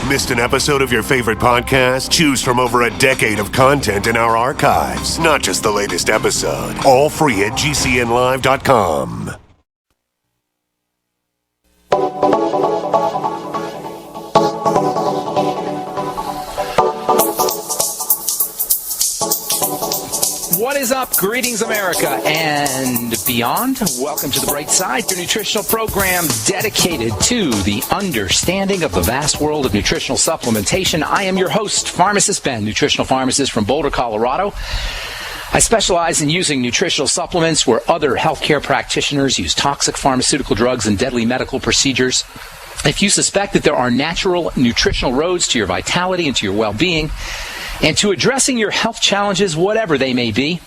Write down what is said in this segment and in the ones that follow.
Missed an episode of your favorite podcast? Choose from over a decade of content in our archives, not just the latest episode. All free at GCNlive.com. What is up? Greetings, America and beyond. Welcome to The Bright Side, your nutritional program dedicated to the understanding of the vast world of nutritional supplementation. I am your host, Pharmacist Ben, nutritional pharmacist from Boulder, Colorado. I specialize in using nutritional supplements where other healthcare practitioners use toxic pharmaceutical drugs and deadly medical procedures. If you suspect that there are natural nutritional roads to your vitality and to your well-being, and to addressing your health challenges, whatever they may be,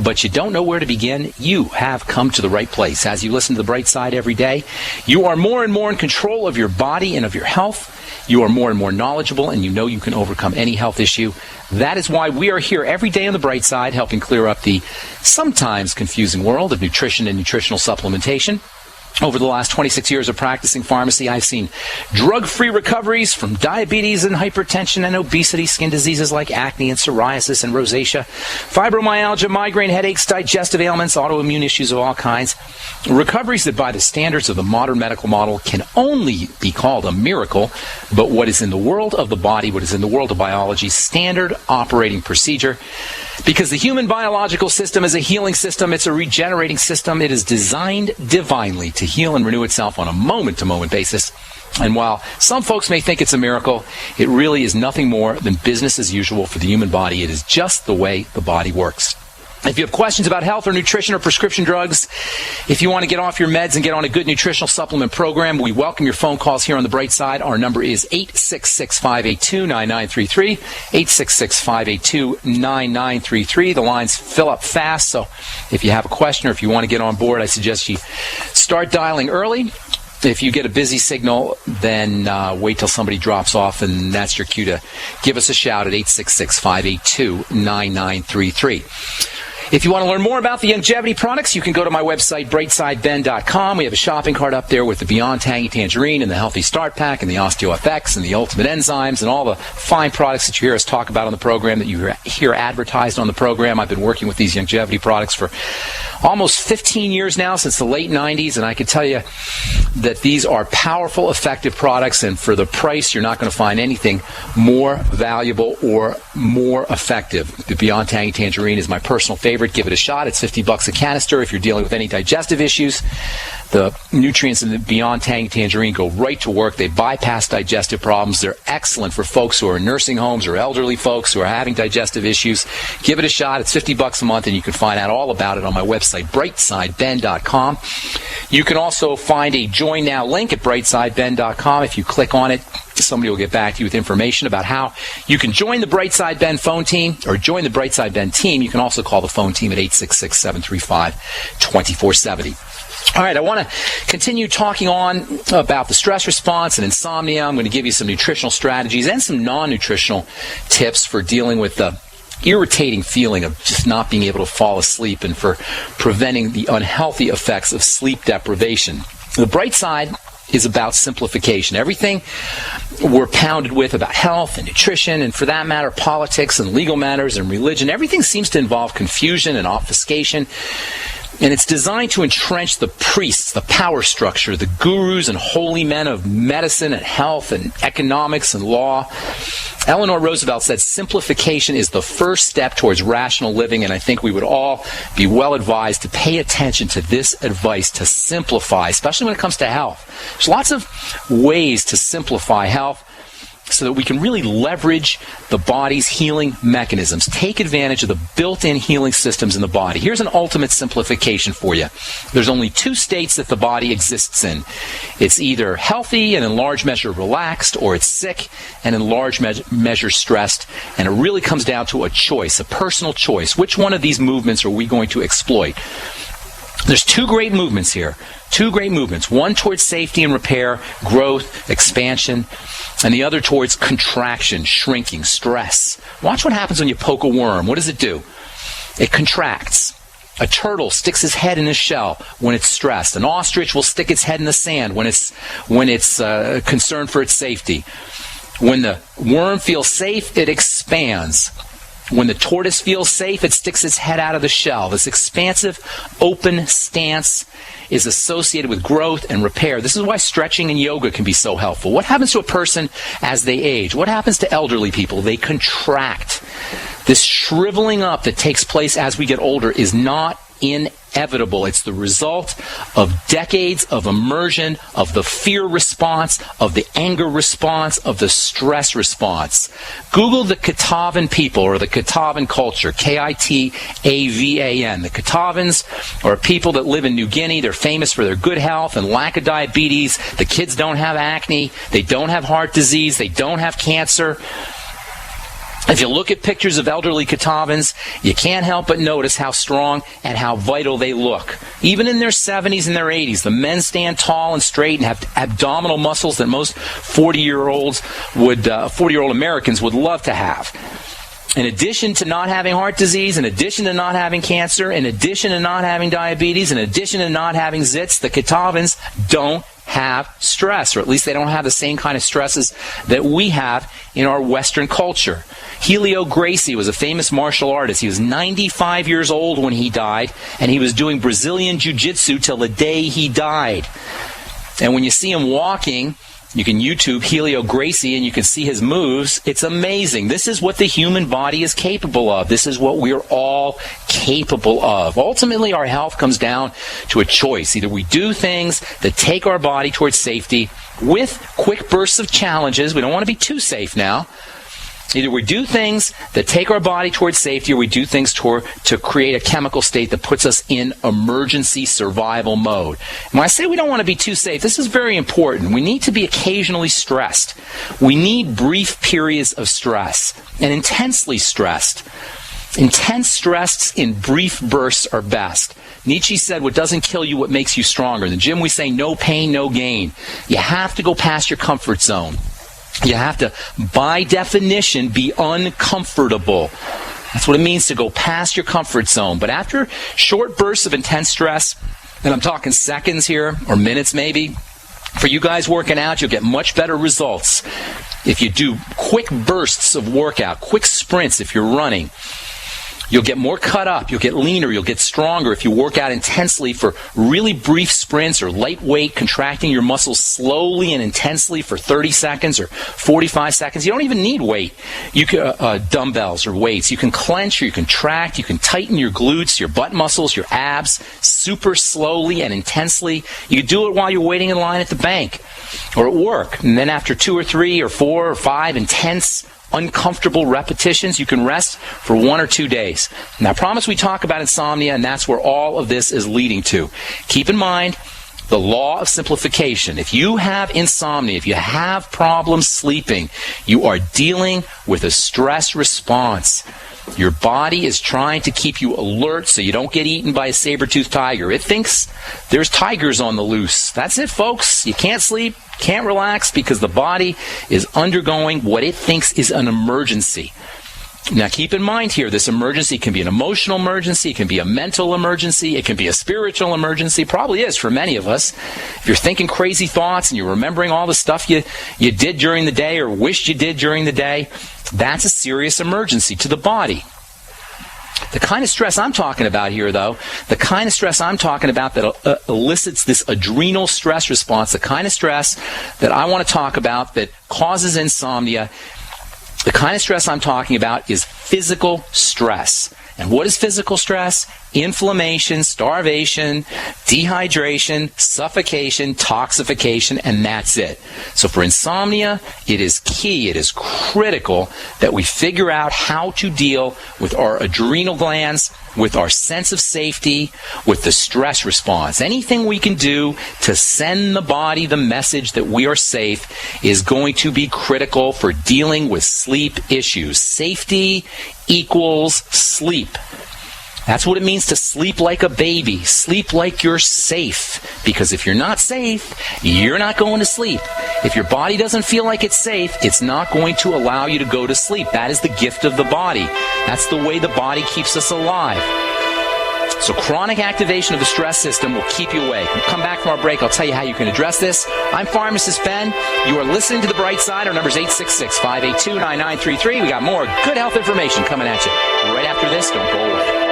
but you don't know where to begin, you have come to the right place. As you listen to The Bright Side every day, you are more and more in control of your body and of your health. You are more and more knowledgeable, and you know you can overcome any health issue. That is why we are here every day on The Bright Side, helping clear up the sometimes confusing world of nutrition and nutritional supplementation. Over the last 26 years of practicing pharmacy, I've seen drug-free recoveries from diabetes and hypertension and obesity, skin diseases like acne and psoriasis and rosacea, fibromyalgia, migraine headaches, digestive ailments, autoimmune issues of all kinds. Recoveries that by the standards of the modern medical model can only be called a miracle, but what is in the world of the body, what is in the world of biology, standard operating procedure. Because the human biological system is a healing system, it's a regenerating system, it is designed divinely to heal and renew itself on a moment-to-moment basis. And while some folks may think it's a miracle, it really is nothing more than business as usual for the human body. It is just the way the body works. If you have questions about health or nutrition or prescription drugs, if you want to get off your meds and get on a good nutritional supplement program, we welcome your phone calls here on The Bright Side. Our number is 866-582-9933, 866-582-9933. The lines fill up fast, so if you have a question or if you want to get on board, I suggest you start dialing early. If you get a busy signal, then wait till somebody drops off, and that's your cue to give us a shout at 866-582-9933. If you want to learn more about the longevity products, you can go to my website, brightsideben.com. We have a shopping cart up there with the Beyond Tangy Tangerine and the Healthy Start Pack and the OsteoFX and the Ultimate Enzymes and all the fine products that you hear us talk about on the program, that you hear advertised on the program. I've been working with these longevity products for almost 15 years now, since the late 90s, and I can tell you that these are powerful, effective products, and for the price, you're not going to find anything more valuable or more effective. The Beyond Tangy Tangerine is my personal favorite. Give it a shot. It's $50 a canister if you're dealing with any digestive issues. The nutrients in the Beyond Tangy Tangerine go right to work. They bypass digestive problems. They're excellent for folks who are in nursing homes or elderly folks who are having digestive issues. Give it a shot. It's $50 a month, and you can find out all about it on my website, brightsideben.com. You can also find a Join Now link at brightsideben.com. If you click on it, somebody will get back to you with information about how you can join the Brightside Ben phone team or join the Brightside Ben team. You can also call the phone team at 866-735-2470. All right, I want to continue talking on about the stress response and insomnia. I'm going to give you some nutritional strategies and some non-nutritional tips for dealing with the irritating feeling of just not being able to fall asleep and for preventing the unhealthy effects of sleep deprivation. The Bright Side is about simplification. Everything we're pounded with about health and nutrition, and for that matter, politics and legal matters and religion, everything seems to involve confusion and obfuscation. And it's designed to entrench the priests, the power structure, the gurus and holy men of medicine and health and economics and law. Eleanor Roosevelt said simplification is the first step towards rational living, and I think we would all be well advised to pay attention to this advice to simplify, especially when it comes to health. There's lots of ways to simplify health so that we can really leverage the body's healing mechanisms, take advantage of the built-in healing systems in the body. Here's an ultimate simplification for you. There's only two states that the body exists in. It's either healthy and in large measure relaxed, or it's sick and in large measure stressed. And it really comes down to a choice, a personal choice. Which one of these movements are we going to exploit? There's two great movements here. Two great movements. One towards safety and repair, growth, expansion, and the other towards contraction, shrinking, stress. Watch what happens when you poke a worm. What does it do? It contracts. A turtle sticks his head in his shell when it's stressed. An ostrich will stick its head in the sand when it's concerned for its safety. When the worm feels safe, it expands. When the tortoise feels safe, it sticks its head out of the shell. This expansive, open stance is associated with growth and repair. This is why stretching and yoga can be so helpful. What happens to a person as they age? What happens to elderly people? They contract. This shriveling up that takes place as we get older is not inevitable. It's the result of decades of immersion, of the fear response, of the anger response, of the stress response. Google the Kitavan people or the Kitavan culture, Kitavan. The Kitavans are people that live in New Guinea. They're famous for their good health and lack of diabetes. The kids don't have acne. They don't have heart disease. They don't have cancer. If you look at pictures of elderly Kitavans, you can't help but notice how strong and how vital they look. Even in their 70s and their 80s, the men stand tall and straight and have abdominal muscles that most 40-year-old Americans would love to have. In addition to not having heart disease, in addition to not having cancer, in addition to not having diabetes, in addition to not having zits, the Kitavans don't have stress, or at least they don't have the same kind of stresses that we have in our Western culture. Helio Gracie was a famous martial artist. He was 95 years old when he died, and he was doing Brazilian Jiu-Jitsu till the day he died. And when you see him walking, you can YouTube Helio Gracie and you can see his moves. It's amazing. This is what the human body is capable of. This is what we're all capable of. Ultimately, our health comes down to a choice. Either we do things that take our body towards safety with quick bursts of challenges. We don't want to be too safe now. Either we do things that take our body towards safety, or we do things to create a chemical state that puts us in emergency survival mode. And when I say we don't want to be too safe, this is very important. We need to be occasionally stressed. We need brief periods of stress and intensely stressed. Intense stress in brief bursts are best. Nietzsche said, what doesn't kill you, what makes you stronger. In the gym, we say, no pain, no gain. You have to go past your comfort zone. You have to, by definition, be uncomfortable. That's what it means to go past your comfort zone. But after short bursts of intense stress, and I'm talking seconds here, or minutes maybe, for you guys working out, you'll get much better results. If you do quick bursts of workout, quick sprints if you're running, you'll get more cut up, you'll get leaner, you'll get stronger if you work out intensely for really brief sprints or lightweight, contracting your muscles slowly and intensely for 30 seconds or 45 seconds. You don't even need weight. You can dumbbells or weights. You can clench or you can contract. You can tighten your glutes, your butt muscles, your abs super slowly and intensely. You can do it while you're waiting in line at the bank or at work. And then after 2 or 3 or 4 or 5 intense uncomfortable repetitions, you can rest for 1 or 2 days. And I promise we talk about insomnia, and that's where all of this is leading to. Keep in mind the law of simplification. If you have insomnia, if you have problems sleeping, you are dealing with a stress response. Your body is trying to keep you alert so you don't get eaten by a saber-toothed tiger. It thinks there's tigers on the loose. That's it, folks. You can't sleep, can't relax, because the body is undergoing what it thinks is an emergency. Now, keep in mind here, this emergency can be an emotional emergency, it can be a mental emergency, it can be a spiritual emergency, probably is for many of us. If you're thinking crazy thoughts and you're remembering all the stuff you did during the day or wished you did during the day, that's a serious emergency to the body. The kind of stress I'm talking about here, though, the kind of stress I'm talking about that elicits this adrenal stress response, the kind of stress that I want to talk about that causes insomnia, the kind of stress I'm talking about is physical stress. And what is physical stress? Inflammation, starvation, dehydration, suffocation, toxification, and that's it. So for insomnia, it is key, it is critical that we figure out how to deal with our adrenal glands, with our sense of safety, with the stress response. Anything we can do to send the body the message that we are safe is going to be critical for dealing with sleep issues. Safety equals sleep. That's what it means to sleep like a baby. Sleep like you're safe. Because if you're not safe, you're not going to sleep. If your body doesn't feel like it's safe, it's not going to allow you to go to sleep. That is the gift of the body. That's the way the body keeps us alive. So chronic activation of the stress system will keep you awake. We'll come back from our break. I'll tell you how you can address this. I'm Pharmacist Ben. You are listening to The Bright Side. Our number is 866-582-9933. We got more good health information coming at you. Right after this, don't go away.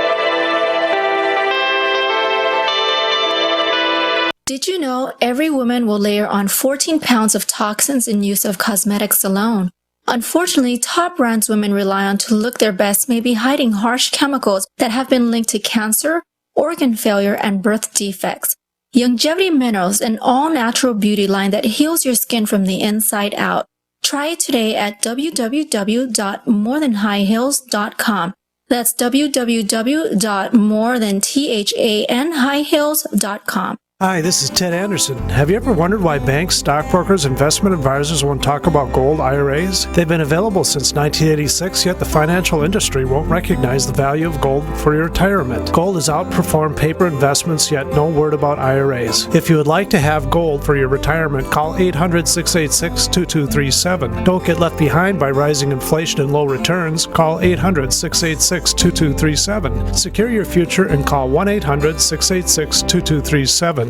Did you know every woman will layer on 14 pounds of toxins in use of cosmetics alone? Unfortunately, top brands women rely on to look their best may be hiding harsh chemicals that have been linked to cancer, organ failure, and birth defects. Longevity Minerals, an all-natural beauty line that heals your skin from the inside out. Try it today at www.morethanhighhills.com. That's www.morethanhighhills.com. Hi, this is Ted Anderson. Have you ever wondered why banks, stockbrokers, investment advisors won't talk about gold IRAs? They've been available since 1986, yet the financial industry won't recognize the value of gold for your retirement. Gold has outperformed paper investments, yet no word about IRAs. If you would like to have gold for your retirement, call 800-686-2237. Don't get left behind by rising inflation and low returns. Call 800-686-2237. Secure your future and call 1-800-686-2237.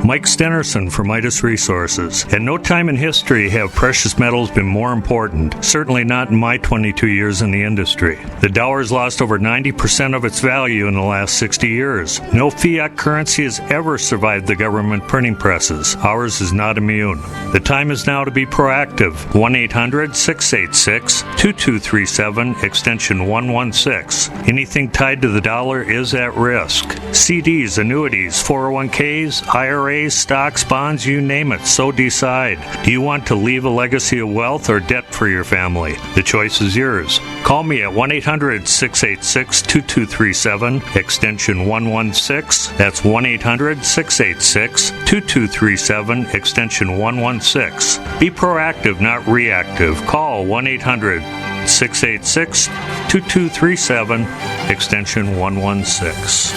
Mike Stenerson from Midas Resources. At no time in history have precious metals been more important, certainly not in my 22 years in the industry. The dollar has lost over 90% of its value in the last 60 years. No fiat currency has ever survived the government printing presses. Ours is not immune. The time is now to be proactive. 1-800-686-2237, extension 116. Anything tied to the dollar is at risk. CDs, annuities, 401ks, IRAs, stocks, bonds, you name it, so decide. Do you want to leave a legacy of wealth or debt for your family? The choice is yours. Call me at 1-800-686-2237, extension 116. That's 1-800-686-2237, extension 116. Be proactive, not reactive. Call 1-800-686-2237, extension 116.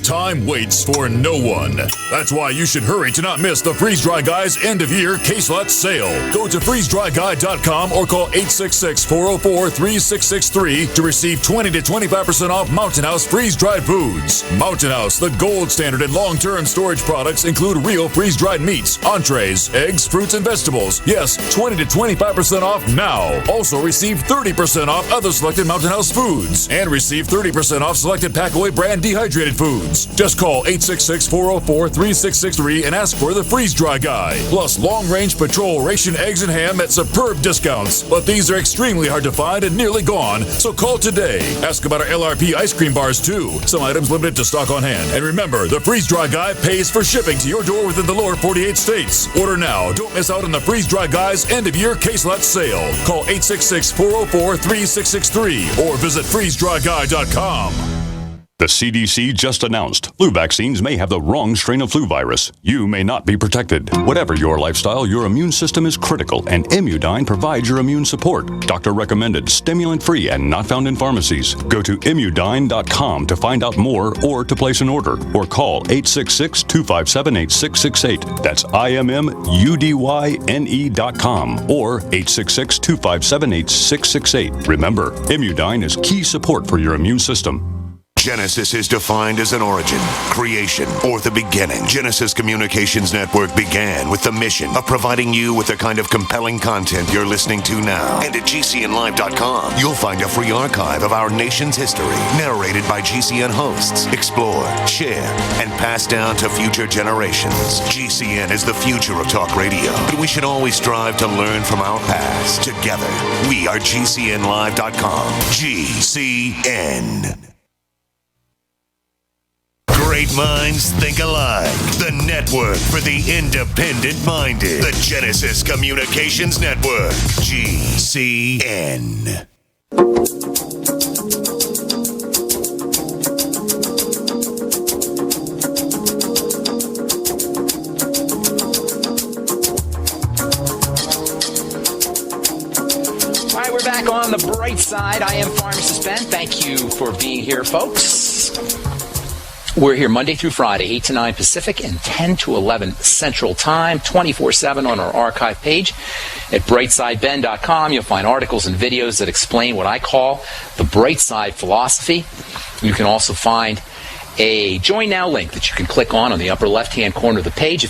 Time waits for no one. That's why you should hurry to not miss the Freeze Dry Guy's end-of-year case lot sale. Go to freezedryguy.com or call 866-404-3663 to receive 20 to 25% off Mountain House freeze-dried foods. Mountain House, the gold standard in long-term storage products, include real freeze-dried meats, entrees, eggs, fruits, and vegetables. Yes, 20 to 25% off now. Also receive 30% off other selected Mountain House foods and receive 30% off selected Packaway brand dehydrated foods. Just call 866-404-3663 and ask for the Freeze Dry Guy. Plus long-range patrol ration eggs and ham at superb discounts. But these are extremely hard to find and nearly gone, so call today. Ask about our LRP ice cream bars too. Some items limited to stock on hand. And remember, the Freeze Dry Guy pays for shipping to your door within the lower 48 states. Order now. Don't miss out on the Freeze Dry Guy's end-of-year case lot sale. Call 866-404-3663 or visit freezedryguy.com. The CDC just announced flu vaccines may have the wrong strain of flu virus. You may not be protected. Whatever your lifestyle, your immune system is critical, and Immudyne provides your immune support. Doctor recommended, stimulant-free, and not found in pharmacies. Go to Immudyne.com to find out more or to place an order, or call 866-257-8668. That's IMMUDYNE.com or 866-257-8668. Remember, Immudyne is key support for your immune system. Genesis is defined as an origin, creation, or the beginning. Genesis Communications Network began with the mission of providing you with the kind of compelling content you're listening to now. And at GCNlive.com, you'll find a free archive of our nation's history, narrated by GCN hosts, explored, shared, and passed down to future generations. GCN is the future of talk radio, but we should always strive to learn from our past. Together, we are GCNlive.com. GCN. Great minds think alike. The network for the independent-minded. The Genesis Communications Network. GCN. All right, we're back on the bright side. I am Pharmacist Ben. Thank you for being here, folks. We're here Monday through Friday, 8 to 9 Pacific and 10 to 11 Central Time, 24/7 on our archive page at brightsideben.com. You'll find articles and videos that explain what I call the bright side philosophy. You can also find a Join Now link that you can click on the upper left-hand corner of the page if you